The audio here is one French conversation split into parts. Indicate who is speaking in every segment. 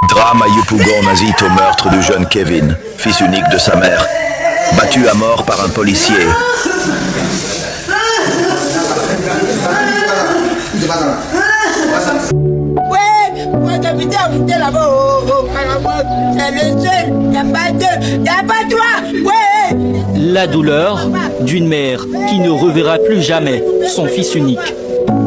Speaker 1: Drame à Yopougon Azit au meurtre du jeune Kevin, fils unique de sa mère, battu à mort par un policier.
Speaker 2: La douleur d'une mère qui ne reverra plus jamais son fils unique.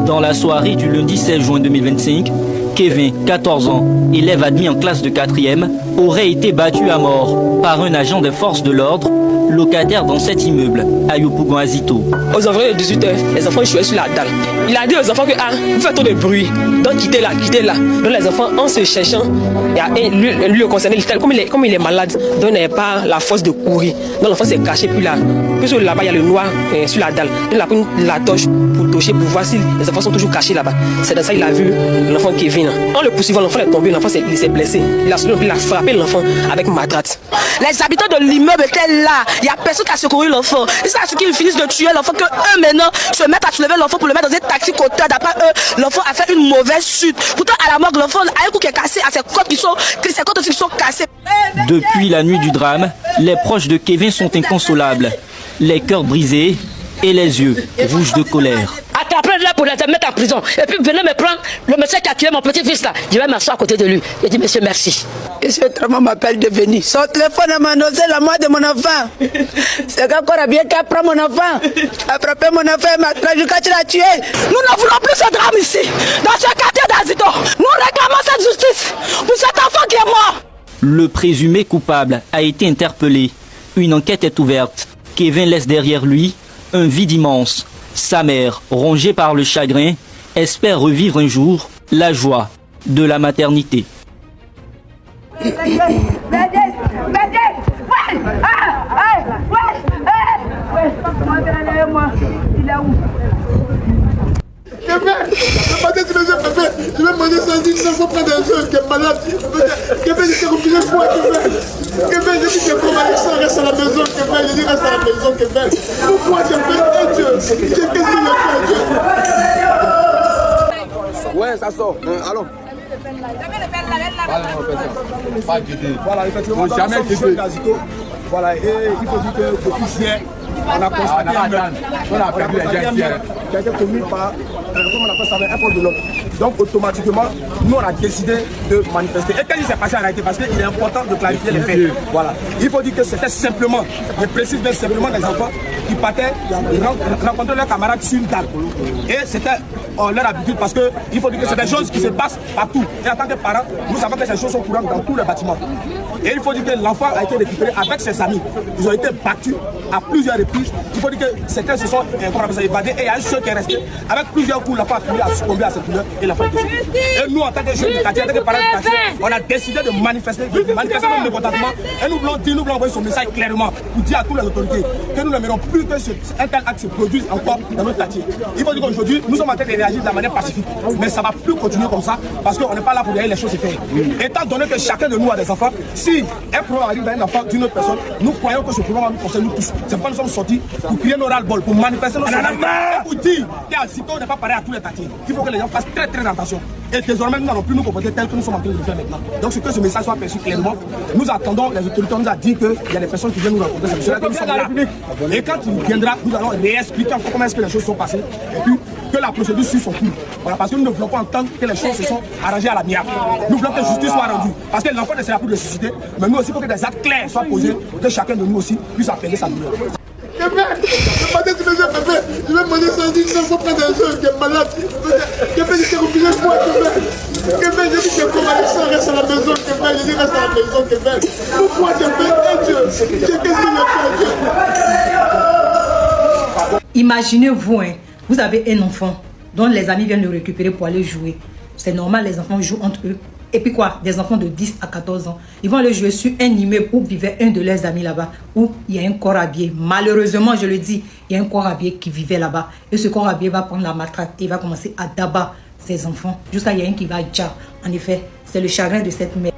Speaker 2: Dans la soirée du lundi 16 juin 2025, Kevin, 14 ans, élève admis en classe de 4e, aurait été battu à mort par un agent des forces de l'ordre, locataire dans cet immeuble, à Yopougon Azito.
Speaker 3: Aux environs de 18h, les enfants jouaient sur la dalle. Il a dit aux enfants que vous faites trop de bruit, donc quittez là, quittez là. Donc les enfants, en se cherchant, lui le concerné, comme il est malade, donc il n'avait pas la force de courir. Donc l'enfant s'est caché, puis là, là-bas il y a le noir sur la dalle. Il a pris la torche pour toucher, pour voir si les enfants sont toujours cachés là-bas. C'est dans ça qu'il a vu l'enfant Kevin. En le poursuivant, l'enfant est tombé, l'enfant s'est blessé. Il a frappé l'enfant avec une matraque.
Speaker 4: Les habitants de l'immeuble étaient là. Il n'y a personne qui a secouru l'enfant. C'est à ce qu'ils finissent de tuer l'enfant que eux maintenant se mettent à soulever l'enfant pour le mettre dans un taxi côté. D'après eux, l'enfant a fait une mauvaise chute. Pourtant, à la morgue, l'enfant a un coup qui est cassé, à ses côtes qui sont cassées.
Speaker 2: Depuis la nuit du drame, les proches de Kevin sont inconsolables. Les cœurs brisés et les yeux rouges de colère.
Speaker 5: Attrapez là pour les mettre en prison. Et puis venez me prendre le monsieur qui a tué mon petit-fils là. Je vais m'asseoir à côté de lui. Je dis monsieur merci.
Speaker 4: Monsieur Trama m'appelle de venir. Son téléphone a manossé la mort de mon enfant. C'est encore bien qu'elle prend mon enfant. A frappé mon enfant et m'a trahi quand tu l'as tué. Nous ne voulons plus ce drame ici. Dans ce quartier d'Azito. Nous réclamons cette justice pour cet enfant qui est mort.
Speaker 2: Le présumé coupable a été interpellé. Une enquête est ouverte. Kevin laisse derrière lui un vide immense. Sa mère, rongée par le chagrin, espère revivre un jour la joie de la maternité.
Speaker 6: Je vais manger sans dire, il faut prendre un jeune qui est malade. Kevin, je t'ai refusé quoi, Kevin? Kevin, je dis que convalescent, reste à la maison, Kevin. Je dis reste à la maison, Kevin. Pourquoi Kevin? Dieu, qu'est-ce que je fais?
Speaker 7: Ouais, ça sort. Allons.
Speaker 6: Voilà, effectivement, dans la solution d'Azito, voilà, et il faut dire que depuis hier, on a constaté qui a été commis par, comment on appelle ça, un port de l'ordre. Donc automatiquement, nous on a décidé de manifester. Et quand il s'est passé en réalité, parce qu'il est important de clarifier les faits. Voilà. Il faut dire que c'était simplement, je précise bien simplement des enfants qui partaient rencontrer leurs camarades sur une dalle. Et c'était leur habitude parce qu'il faut dire que c'est des choses qui se passent partout. Et en tant que parents, nous savons que ces choses sont courantes dans tous les bâtiments. Et il faut dire que l'enfant a été récupéré avec ses amis. Ils ont été battus à plusieurs reprises. Il faut dire que certains se sont évadés et il y a un seul qui est resté. Avec plusieurs coups, l'enfant a fini à succomber à cette douleur et l'enfant est décédé. Et nous, en tant que jeunes du quartier, en tant que parents du quartier, on a décidé de manifester notre mécontentement. Et nous voulons envoyer ce message clairement pour dire à toutes les autorités que nous n'aimerons plus que un tel acte se produise encore dans notre quartier. Il faut dire qu'aujourd'hui, nous sommes en train de réagir de la manière pacifique. Mais ça ne va plus continuer comme ça parce qu'on n'est pas là pour regarder les choses se faire. Étant donné que chacun de nous a des enfants, si un problème arrive dans un enfant d'une autre personne, nous croyons que ce problème va nous concerner nous tous. C'est pourquoi nous sommes sortis pour crier nos ras-le-bol, pour manifester nos solidarités et pour dire qu'Azito n'est pas pareil à tous les quartiers. Il faut que les gens fassent très très attention. Et désormais, nous n'allons plus nous comporter tel que nous sommes en train de le faire maintenant. Donc, ce que ce message soit perçu clairement, nous attendons, les autorités nous ont dit qu'il y a des personnes qui viennent nous rencontrer. C'est pour cela que nous sommes là. Et quand il viendra, nous allons réexpliquer encore comment est-ce que les choses sont passées et puis que la procédure suit son cours. Voilà, parce que nous ne voulons pas entendre que les choses se sont arrangées à l'amiable. Nous voulons que justice soit rendue. Parce que l'enfant ne sera plus de susciter, mais nous aussi, il faut que des actes clairs soient posés pour que chacun de nous aussi puisse appeler sa douleur. Je vais manger sans dire, il faut prendre un jeune qui est malade. Kevin, je t'ai refusé quoi, Kevin? Kevin, je dis que convalescent, reste à la maison, Kevin. Je dis reste à la maison, Kevin. Pourquoi Kevin? Dieu, qu'est-ce que je fais?
Speaker 8: Imaginez-vous, vous avez un enfant dont les amis viennent le récupérer pour aller jouer. C'est normal, les enfants jouent entre eux. Et puis quoi, des enfants de 10 à 14 ans, ils vont aller jouer sur un immeuble où vivait un de leurs amis là-bas, où il y a un corps habillé. Malheureusement, je le dis, il y a un corps habillé qui vivait là-bas. Et ce corps habillé va prendre la matraque et va commencer à d'abattre ses enfants. Jusqu'à il y a un qui va dire. En effet, c'est le chagrin de cette mère.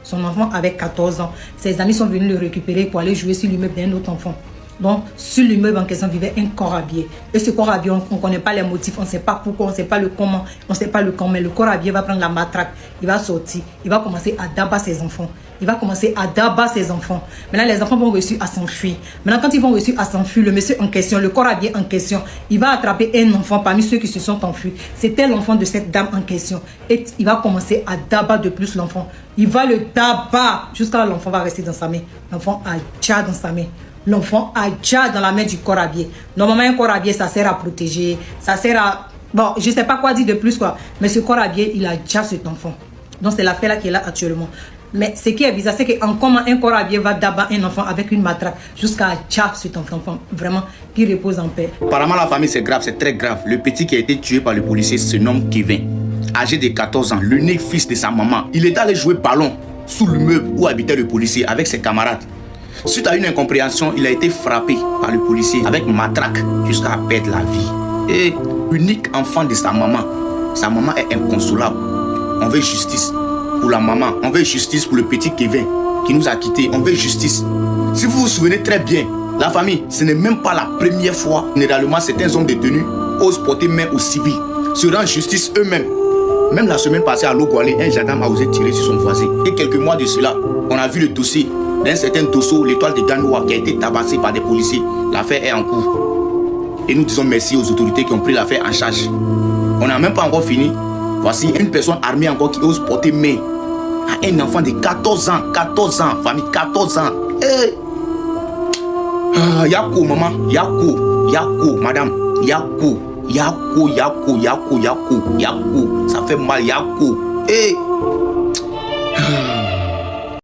Speaker 8: Son enfant avait 14 ans. Ses amis sont venus le récupérer pour aller jouer sur l'immeuble d'un autre enfant. Donc, sur l'immeuble en question vivait un corps habillé. Et ce corps habillé, on ne connaît pas les motifs, on ne sait pas pourquoi, on ne sait pas le comment, on ne sait pas le quand. Mais le corps habillé va prendre la matraque, il va sortir, il va commencer à d'abattre ses enfants. Il va commencer à d'abattre ses enfants. Maintenant, les enfants vont réussir à s'enfuir. Maintenant, quand ils vont réussir à s'enfuir, le monsieur en question, le corps habillé en question, il va attraper un enfant parmi ceux qui se sont enfuis. C'était l'enfant de cette dame en question. Et il va commencer à d'abattre de plus l'enfant. Il va le tabac jusqu'à l'enfant va rester dans sa main. L'enfant a déjà dans sa main. L'enfant a déjà dans la main du corps habillé. Normalement, un corps habillé, ça sert à protéger. Ça sert à... Bon, je ne sais pas quoi dire de plus, quoi. Mais ce corps habillé, il a déjà cet enfant. Donc, c'est l'affaire là qui est là actuellement. Mais ce qui est bizarre, c'est qu'en comment un corps habillé va d'abattre un enfant avec une matraque jusqu'à déjà cet enfant. Vraiment, qui repose en paix.
Speaker 7: Apparemment, la famille, c'est grave, c'est très grave. Le petit qui a été tué par le policier se nomme Kevin. Âgé de 14 ans, l'unique fils de sa maman. Il est allé jouer ballon sous l'immeuble où habitait le policier avec ses camarades. Suite à une incompréhension, il a été frappé par le policier avec matraque jusqu'à perdre la vie. Et unique enfant de sa maman est inconsolable. On veut justice pour la maman, on veut justice pour le petit Kevin qui nous a quittés, on veut justice. Si vous vous souvenez très bien, la famille, ce n'est même pas la première fois. Généralement, certains hommes détenus osent porter main aux civils, se rendre justice eux-mêmes. Même la semaine passée à Logoualé, un gendarme a osé tirer sur son voisin. Et quelques mois de cela, on a vu le dossier d'un certain Dosso, l'étoile de Ganoua, qui a été tabassé par des policiers. L'affaire est en cours. Et nous disons merci aux autorités qui ont pris l'affaire en charge. On n'a même pas encore fini. Voici une personne armée encore qui ose porter main à un enfant de 14 ans. 14 ans, famille, 14 ans. Yako, maman, Yako, madame, Yako. Ça fait mal, Yako.